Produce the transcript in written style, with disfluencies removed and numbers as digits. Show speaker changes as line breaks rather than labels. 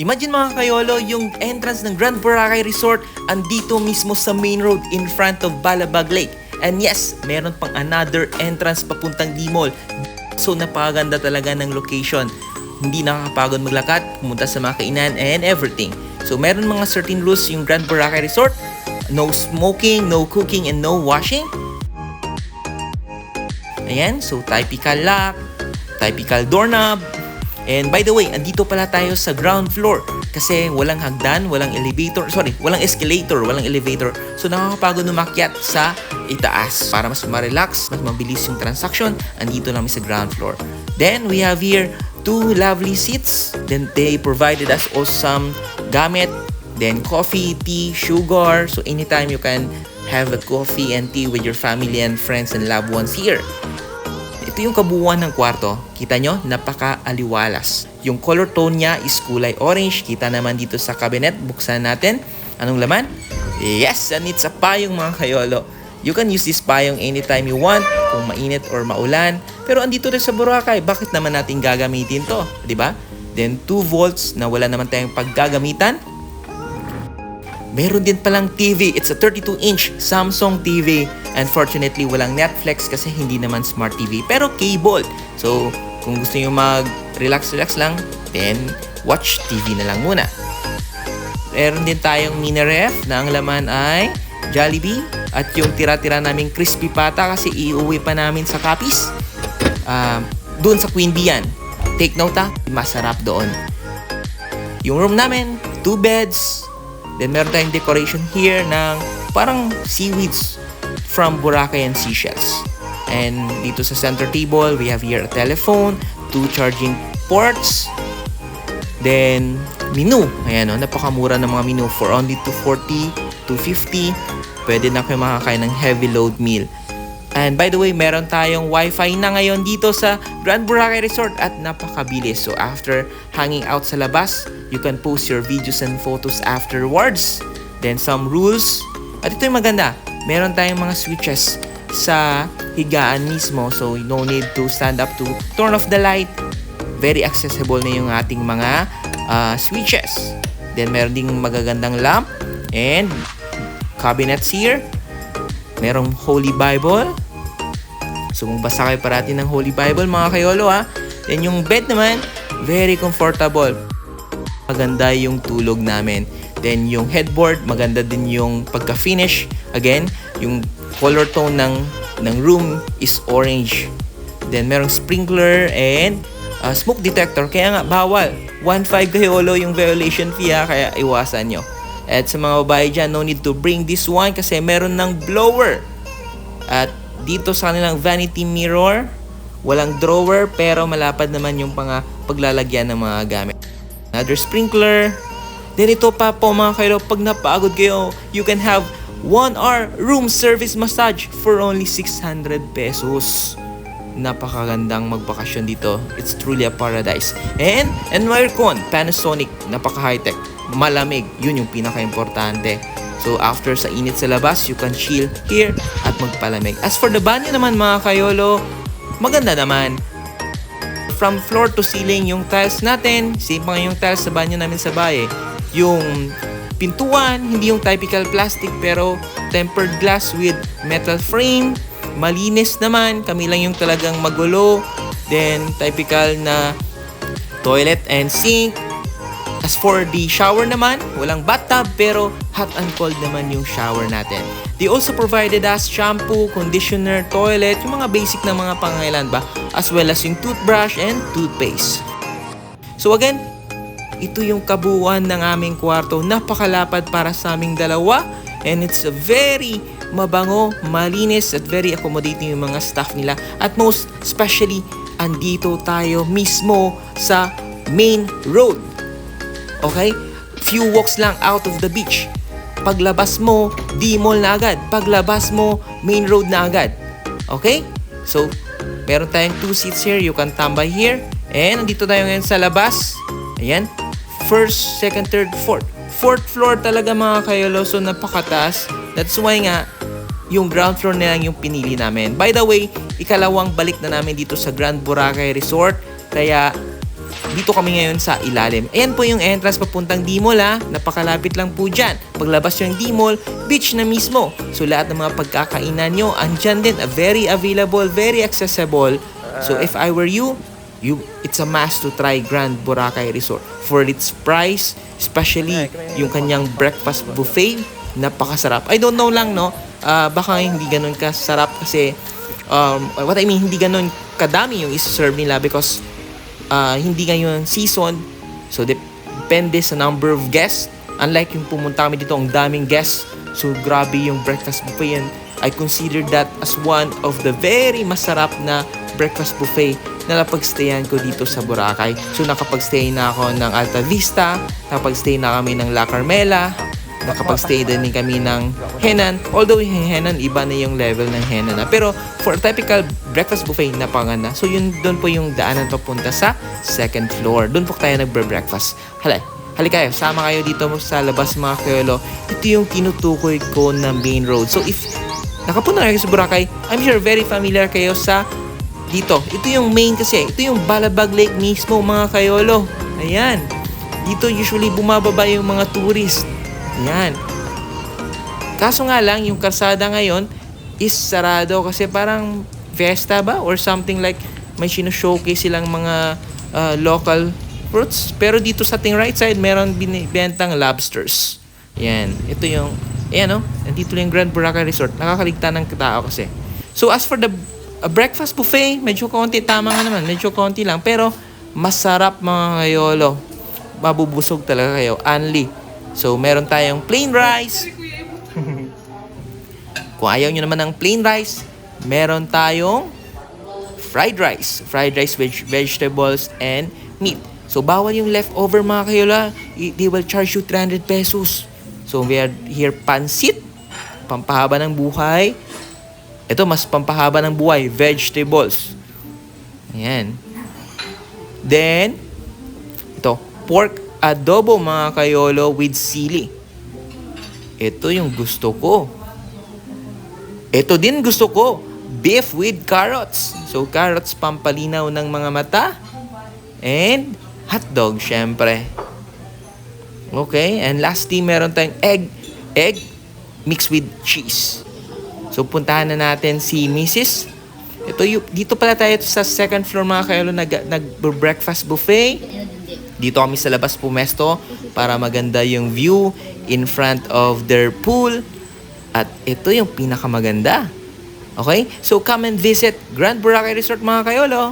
Imagine mga kayolo, yung entrance ng Grand Boracay Resort andito mismo sa main road in front of Balabag Lake. And yes, meron pang another entrance papuntang D-Mall. So napakaganda talaga ng location. Hindi nakakapagod maglakad, pumunta sa mga kainan and everything. So meron mga certain rules yung Grand Boracay Resort. No smoking, no cooking, and no washing. Ayan, so typical lock, typical doorknob. And by the way, andito pala tayo sa ground floor kasi walang hagdan, walang escalator, walang elevator. So nakakapagod umakyat sa itaas para mas ma-relax, mas mabilis yung transaction. Andito namin sa ground floor. Then we have here 2 lovely seats. Then they provided us also some gamit, then coffee, tea, sugar. So anytime you can have a coffee and tea with your family and friends and loved ones here. Ito yung kabuuan ng kwarto. Kita nyo, napaka-aliwalas. Yung color tone niya is kulay orange. Kita naman dito sa cabinet. Buksan natin. Anong laman? Yes, and it's a payong mga kayolo. You can use this payong anytime you want, kung mainit or maulan. Pero andito rin sa Boracay, bakit naman natin gagamitin to? Diba? Then 2 volts na wala naman tayong paggagamitan. Meron din palang TV. It's a 32-inch Samsung TV. Unfortunately, walang Netflix kasi hindi naman smart TV. Pero cable. So, kung gusto nyo mag-relax lang, then watch TV na lang muna. Meron din tayong mini ref na ang laman ay Jollibee. At yung tira-tira naming crispy pata kasi iuwi pa namin sa Capiz. Doon sa Queen Bee yan. Take note masarap doon. Yung room namin, 2 beds. Then meron tayong decoration here ng parang seaweeds from Boracay and Seychelles. And dito sa center table, we have here a telephone, 2 charging ports. Then menu. Ayan o, napakamura ng mga menu for only $240, $250. Pwede na kayo makakain ng heavy load meal. And by the way, meron tayong wifi na ngayon dito sa Grand Boracay Resort at napakabilis. So after hanging out sa labas, you can post your videos and photos afterwards. Then some rules. At ito yung maganda. Meron tayong mga switches sa higaan mismo. So no need to stand up to turn off the light. Very accessible na yung ating mga switches. Then meron ding magagandang lamp and cabinets here. Merong Holy Bible. So magbasa kayo parati ng Holy Bible mga kayolo ha. Then yung bed naman, very comfortable. Maganda yung tulog namin. Then yung headboard, maganda din yung pagka-finish. Again, yung color tone ng room is orange. Then merong sprinkler and smoke detector. Kaya nga bawal. 1.5 kayolo yung violation fee ha. Kaya iwasan nyo. At sa mga babae dyan, no need to bring this one kasi meron ng blower. At dito sa kanilang vanity mirror, walang drawer pero malapad naman yung paglalagyan ng mga gamit. Another sprinkler. Then ito pa po mga kayo, pag napagod kayo, you can have 1-hour room service massage for only 600 pesos. Napakagandang magbakasyon dito. It's truly a paradise. And aircon, Panasonic, napaka-high-tech. Malamig, yun yung pinaka-importante. So after sa init sa labas, you can chill here at magpalamig. As for the banyo naman mga kayolo, maganda naman. From floor to ceiling yung tiles natin, same pa yung tiles sa banyo namin sa bahay. Yung pintuan, hindi yung typical plastic pero tempered glass with metal frame. Malinis naman, kami lang yung talagang magulo. Then typical na toilet and sink. As for the shower naman, walang bathtub pero hot and cold naman yung shower natin. They also provided us shampoo, conditioner, toilet, yung mga basic na mga pangangailangan ba, as well as yung toothbrush and toothpaste. So again, ito yung kabuuan ng aming kwarto. Napakalapad para sa aming dalawa and it's very mabango, malinis at very accommodating yung mga staff nila. At most especially, andito tayo mismo sa main road. Okay? Few walks lang out of the beach. Paglabas mo, D-Mall na agad. Paglabas mo, main road na agad. Okay? So, meron tayong 2 seats here. You can tambay here. And nandito tayo ngayon sa labas. Ayan. First, second, third, fourth. Fourth floor talaga mga kayolo. So, napakataas. That's why nga, yung ground floor na lang yung pinili namin. By the way, ikalawang balik na namin dito sa Grand Boracay Resort. Kaya, dito kami ngayon sa ilalim. Ayan po yung entrance papuntang D-Mall ha. Napakalapit lang po dyan. Paglabas yung D-Mall, beach na mismo. So lahat ng mga pagkakainan nyo, andyan din. Very available, very accessible. So if I were you, it's a must to try Grand Boracay Resort. For its price, especially yung kanyang breakfast buffet, napakasarap. I don't know lang, no? Baka hindi ganun kasarap kasi what I mean, hindi ganun kadami yung isa-serve nila because hindi ngayon season. So, depende sa number of guests. Unlike yung pumunta kami dito, ang daming guests. So, grabe yung breakfast buffet. And I consider that as one of the very masarap na breakfast buffet na napagstayan ko dito sa Boracay. So, nakapagstay na ako ng Alta Vista. Nakapagstay na kami ng La Carmela. Nakapag-stay din kami ng Henan. Although yung Henan, iba na yung level ng Henan na. Pero for a typical breakfast buffet, napakaganda. So yun, doon po yung daanan papunta sa second floor. Doon po tayo nagbre-breakfast. Halika kayo, sama kayo dito sa labas mga kayolo. Ito yung tinutukoy ko na main road. So if nakapunta kayo sa Boracay, I'm sure very familiar kayo sa dito. Ito yung main kasi. Ito yung Balabag Lake mismo mga kayolo. Ayan. Dito usually bumababa yung mga tourist. Yan. Kaso nga lang, yung kalsada ngayon is sarado kasi parang fiesta ba? Or something like may showcase silang mga local fruits. Pero dito sa ating right side, meron binibentang lobsters. Yan. Ito yung, ayan o. Nandito yung Grand Boracay Resort. Nakakaligtan ng tao kasi. So as for the breakfast buffet, medyo konti. Tama nga naman. Medyo konti lang. Pero masarap mga kayolo. Mabubusog talaga kayo. Only. So, meron tayong plain rice. Kung ayaw nyo naman ng plain rice, meron tayong fried rice. Fried rice with vegetables and meat. So, bawal yung leftover mga kayola. They will charge you 300 pesos. So, we are here pansit. Pampahaba ng buhay. Ito, mas pampahaba ng buhay. Vegetables. Ayan. Then, ito, pork adobo mga kayolo with sili. Ito yung gusto ko. Ito din gusto ko. Beef with carrots. So carrots pampalinaw ng mga mata. And hotdog syempre. Okay. And lastly meron tayong egg mixed with cheese. So puntahan na natin si Mrs. Dito pala tayo sa second floor mga kayolo nag-breakfast buffet. Dito kami sa labas pumesto para maganda yung view in front of their pool. At ito yung pinakamaganda. Okay? So come and visit Grand Boracay Resort mga kayolo.